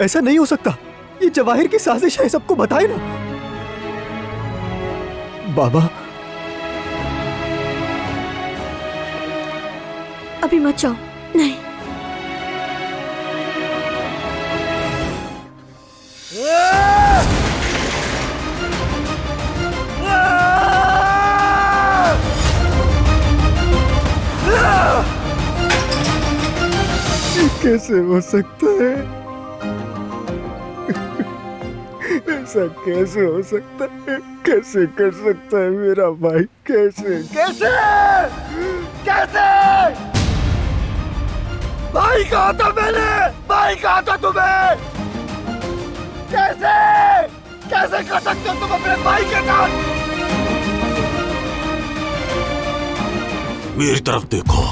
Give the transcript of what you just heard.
ऐसा नहीं हो सकता, ये जवाहिर की साजिश है, सबको बताए ना। बाबा अभी मत जाओ, नहीं। कैसे हो सकता है? ऐसा कैसे हो सकता है? कैसे कर सकता है मेरा भाई? कैसे कैसे कैसे? भाई कहा था मैंने, भाई कहा था तुम्हें। कैसे कैसे कर सकते हो तुम अपने भाई के साथ? मेरी तरफ देखो,